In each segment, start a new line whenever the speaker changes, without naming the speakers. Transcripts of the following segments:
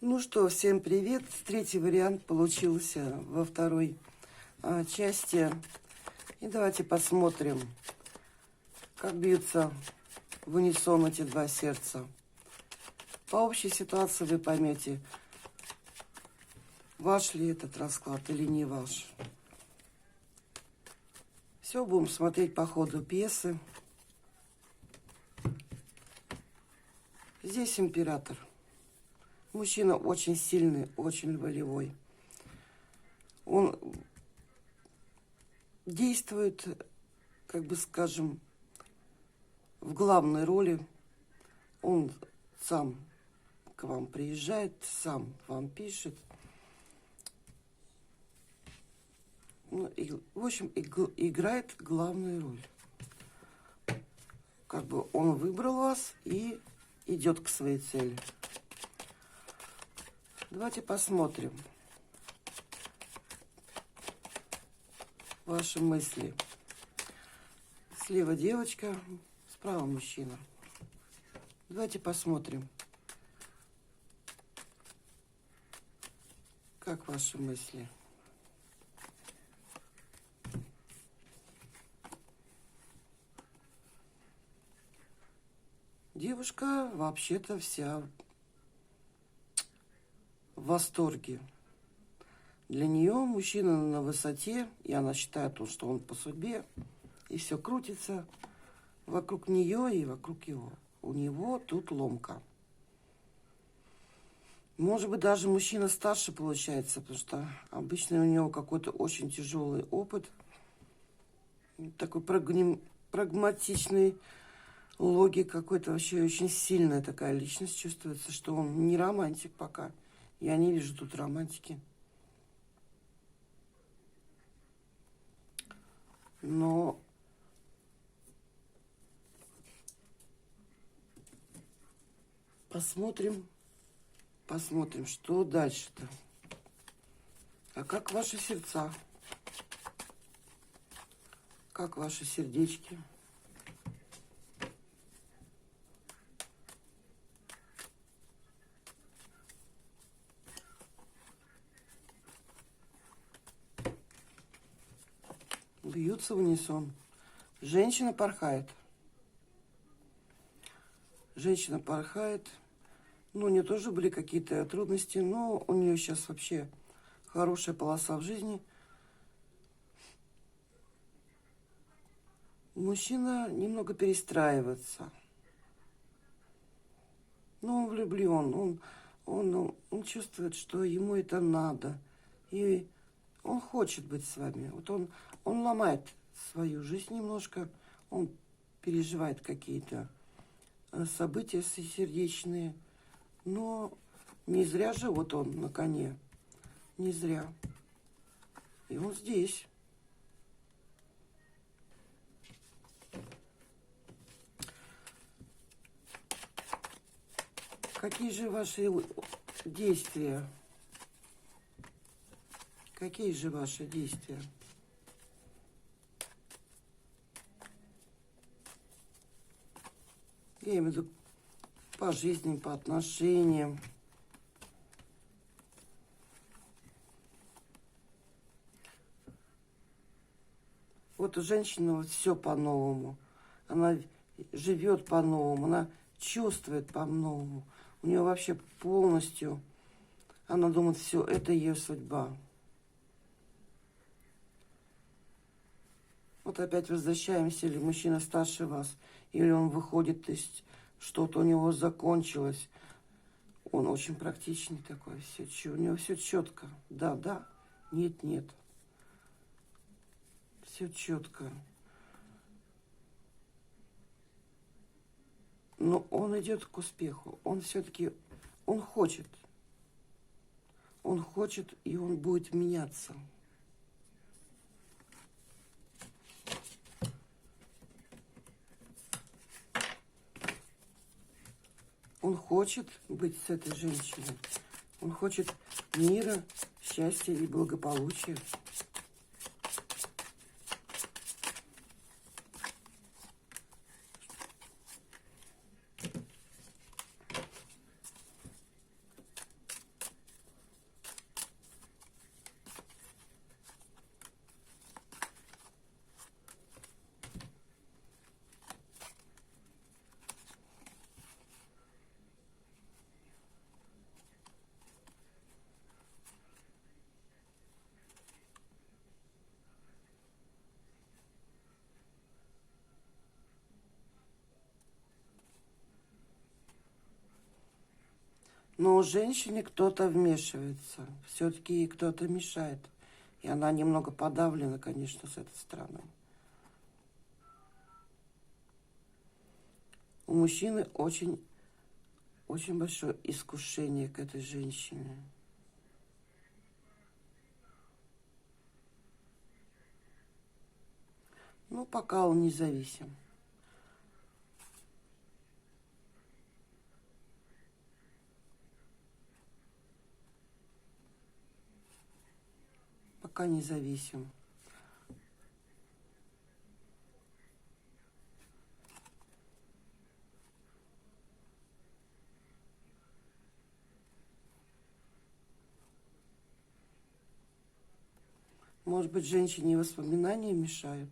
Ну что, всем привет. Третий вариант получился во второй части. И давайте посмотрим, как бьются в унисон эти два сердца. По общей ситуации вы поймете, ваш ли этот расклад или не ваш. Все будем смотреть по ходу пьесы. Здесь император. Мужчина очень сильный, очень волевой. Он действует, как бы скажем, в главной роли. Он сам к вам приезжает, сам вам пишет. Ну, и, в общем, играет главную роль. Как бы он выбрал вас и идет к своей цели. Давайте посмотрим ваши мысли. Слева девочка, справа мужчина. Давайте посмотрим, как ваши мысли. Девушка вообще-то вся в восторге. Для нее мужчина на высоте, и она считает, что он по судьбе, и все крутится вокруг нее и вокруг его. У него тут ломка. Может быть, даже мужчина старше получается, потому что обычно у него какой-то очень тяжелый опыт, такой прагматичный, логик какой-то, вообще очень сильная такая личность чувствуется, что он не романтик пока. Я не вижу тут романтики. Но посмотрим, что дальше-то. А как ваши сердца? Как ваши сердечки? Бьются в унисон. Женщина порхает. Женщина порхает. Ну, у нее тоже были какие-то трудности, но у нее сейчас вообще хорошая полоса в жизни. Мужчина немного перестраивается. Но он влюблен. Он чувствует, что ему это надо. И он хочет быть с вами. Вот он ломает свою жизнь немножко. Он переживает какие-то события сердечные. Но не зря же вот он на коне. Не зря. И он здесь. Какие же ваши действия? Какие же ваши действия? Я имею в виду по жизни, по отношениям. Вот у женщины вот все по-новому. Она живет по-новому, она чувствует по-новому. У нее вообще полностью, она думает, все, это ее судьба. Вот опять возвращаемся, или мужчина старше вас, или он выходит, то есть что-то у него закончилось. Он очень практичный такой, у него все четко. Да, да, нет, нет. Все четко. Но он идет к успеху. Он все-таки, он хочет. Он хочет, и он будет меняться. Он хочет быть с этой женщиной. Он хочет мира, счастья и благополучия. Но женщине кто-то вмешивается. Все-таки ей кто-то мешает. И она немного подавлена, конечно, с этой стороны. У мужчины очень большое искушение к этой женщине. Ну, пока он независим. Пока независим. Может быть, женщине воспоминания мешают?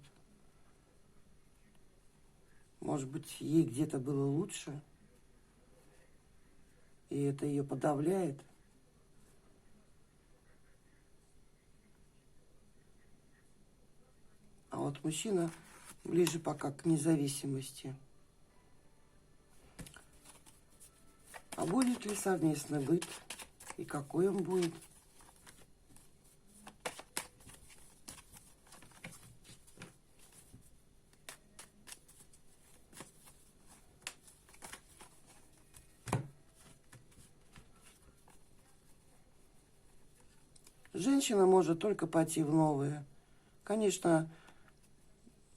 Может быть, ей где-то было лучше? И это ее подавляет? А вот мужчина ближе пока к независимости. А будет ли совместный быт? И какой он будет? Женщина может только пойти в новое. Конечно,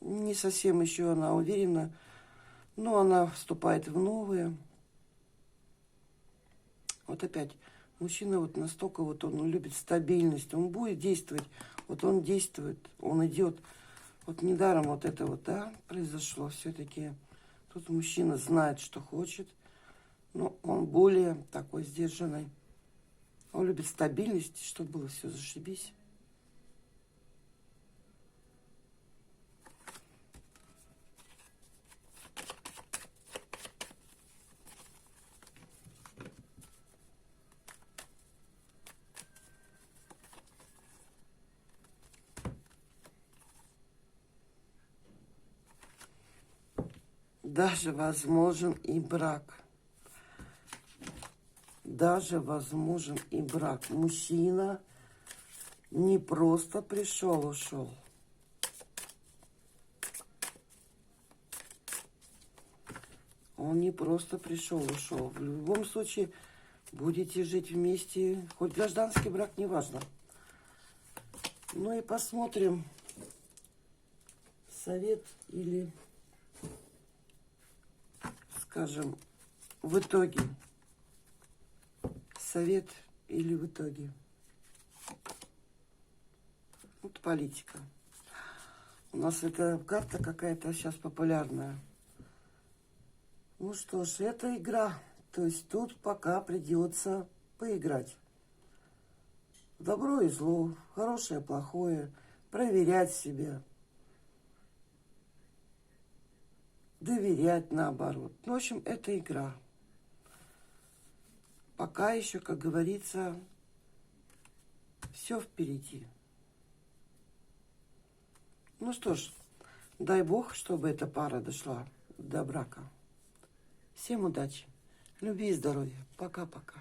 не совсем еще она уверена, но она вступает в новое. Вот опять, мужчина вот настолько вот он любит стабильность, он будет действовать, вот он действует, он идет. Вот недаром вот это вот, да, произошло все-таки. Тут мужчина знает, что хочет, но он более такой сдержанный. Он любит стабильность, чтобы было все зашибись. Даже возможен и брак. Даже возможен и брак. Мужчина не просто пришел, ушел. Он не просто пришел, ушел. В любом случае, будете жить вместе, хоть гражданский брак, неважно. Ну и посмотрим, совет или, скажем, в итоге. Совет или в итоге. Вот политика. У нас эта карта какая-то сейчас популярная. Ну что ж, это игра. То есть тут пока придется поиграть. Добро и зло, хорошее, плохое. Проверять себя. Доверять наоборот. Ну, в общем, это игра. Пока еще, как говорится, все впереди. Ну что ж, дай Бог, чтобы эта пара дошла до брака. Всем удачи, любви и здоровья. Пока-пока.